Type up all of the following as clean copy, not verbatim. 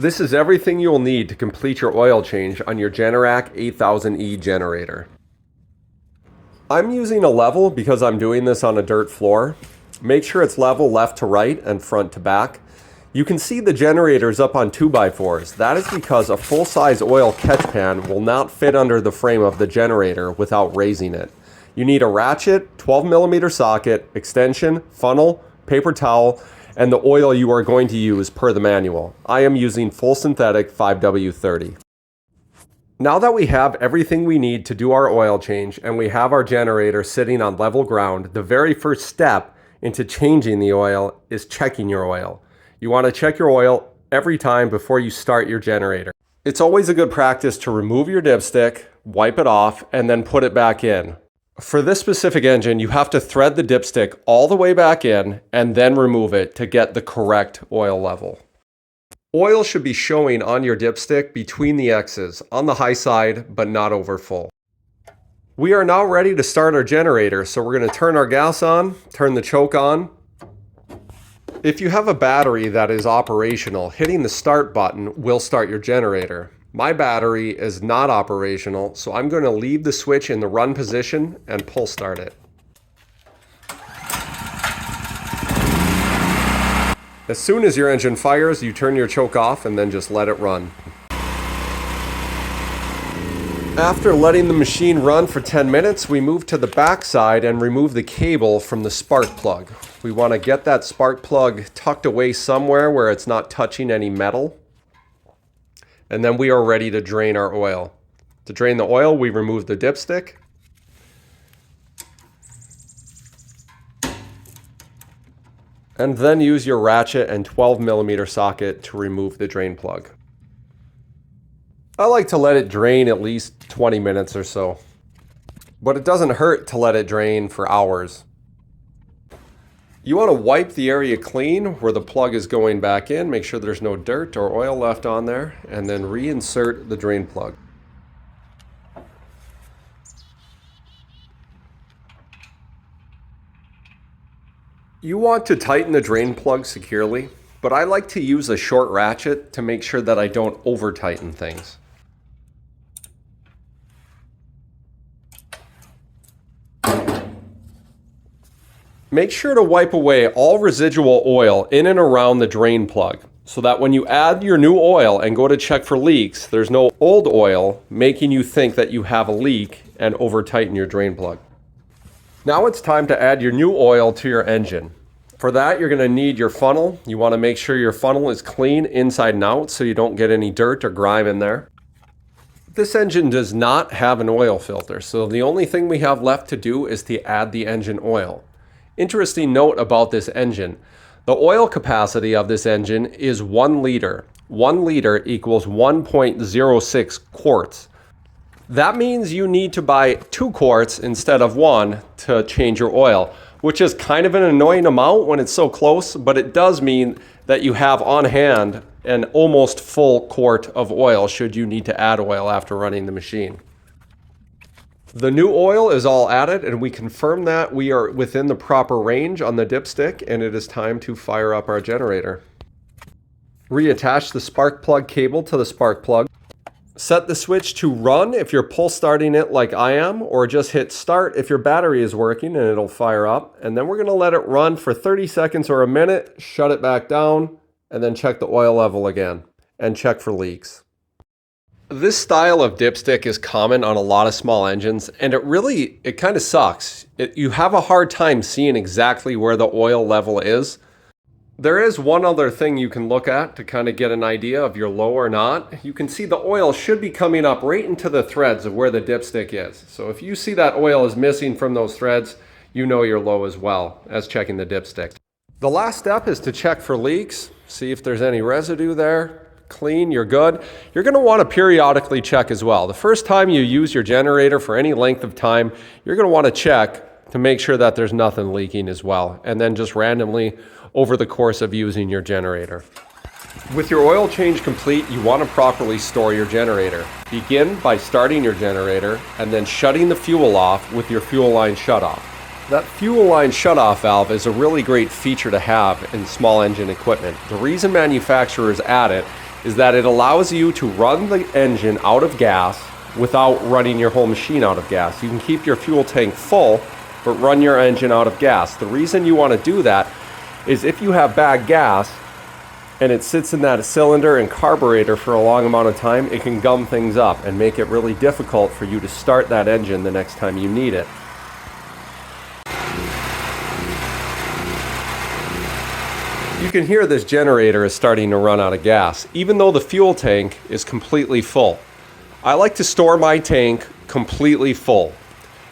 This is everything you'll need to complete your oil change on your Generac 8000E generator. I'm using a level because I'm doing this on a dirt floor. Make sure it's level left to right and front to back. You can see the generator's up on 2x4s. That is because a full-size oil catch pan will not fit under the frame of the generator without raising it. You need a ratchet, 12mm socket, extension, funnel, paper towel, and the oil you are going to use per the manual. I am using full synthetic 5W30. Now that we have everything we need to do our oil change and we have our generator sitting on level ground, the very first step into changing the oil is checking your oil. You want to check your oil every time before you start your generator. It's always a good practice to remove your dipstick, wipe it off, and then put it back in. For this specific engine, you have to thread the dipstick all the way back in and then remove it to get the correct oil level. Oil should be showing on your dipstick between the X's, on the high side, but not over full. We are now ready to start our generator, so we're going to turn our gas on, turn the choke on. If you have a battery that is operational, hitting the start button will start your generator. My battery is not operational, so I'm going to leave the switch in the run position and pull start it. As soon as your engine fires, you turn your choke off and then just let it run. After letting the machine run for 10 minutes, we move to the back side and remove the cable from the spark plug. We want to get that spark plug tucked away somewhere where it's not touching any metal. And then we are ready to drain our oil. To drain the oil, we remove the dipstick. And then use your ratchet and 12mm socket to remove the drain plug. I like to let it drain at least 20 minutes or so. But it doesn't hurt to let it drain for hours. You want to wipe the area clean where the plug is going back in, make sure there's no dirt or oil left on there, and then reinsert the drain plug. You want to tighten the drain plug securely, but I like to use a short ratchet to make sure that I don't over-tighten things. Make sure to wipe away all residual oil in and around the drain plug so that when you add your new oil and go to check for leaks, there's no old oil making you think that you have a leak and over-tighten your drain plug. Now it's time to add your new oil to your engine. For that, you're going to need your funnel. You want to make sure your funnel is clean inside and out so you don't get any dirt or grime in there. This engine does not have an oil filter, so the only thing we have left to do is to add the engine oil. Interesting note about this engine. The oil capacity of this engine is 1 liter. 1 liter equals 1.06 quarts. That means you need to buy 2 quarts instead of 1 to change your oil, which is kind of an annoying amount when it's so close, but it does mean that you have on hand an almost full quart of oil should you need to add oil after running the machine. The new oil is all added, and we confirm that we are within the proper range on the dipstick, and it is time to fire up our generator. Reattach the spark plug cable to the spark plug. Set the switch to run if you're pull starting it like I am, or just hit start if your battery is working and it'll fire up. And then we're going to let it run for 30 seconds or a minute, shut it back down, and then check the oil level again and check for leaks. This style of dipstick is common on a lot of small engines, and it kind of sucks. You have a hard time seeing exactly where the oil level is. There is one other thing you can look at to kind of get an idea of you're low or not. You can see the oil should be coming up right into the threads of where the dipstick is. So if you see that oil is missing from those threads, you know you're low as well as checking the dipstick. The last step is to check for leaks, see if there's any residue there. Clean, you're good. You're going to want to periodically check as well. The first time you use your generator for any length of time, you're going to want to check to make sure that there's nothing leaking as well, and then just randomly over the course of using your generator. With your oil change complete, you want to properly store your generator. Begin by starting your generator and then shutting the fuel off with your fuel line shutoff. That fuel line shutoff valve is a really great feature to have in small engine equipment. The reason manufacturers add it is that it allows you to run the engine out of gas without running your whole machine out of gas. You can keep your fuel tank full, but run your engine out of gas. The reason you want to do that is if you have bad gas and it sits in that cylinder and carburetor for a long amount of time, it can gum things up and make it really difficult for you to start that engine the next time you need it. You can hear this generator is starting to run out of gas, even though the fuel tank is completely full. I like to store my tank completely full,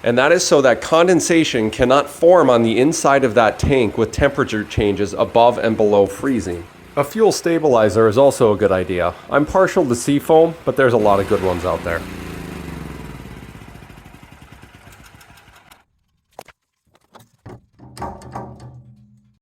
and that is so that condensation cannot form on the inside of that tank with temperature changes above and below freezing. A fuel stabilizer is also a good idea. I'm partial to seafoam, but there's a lot of good ones out there.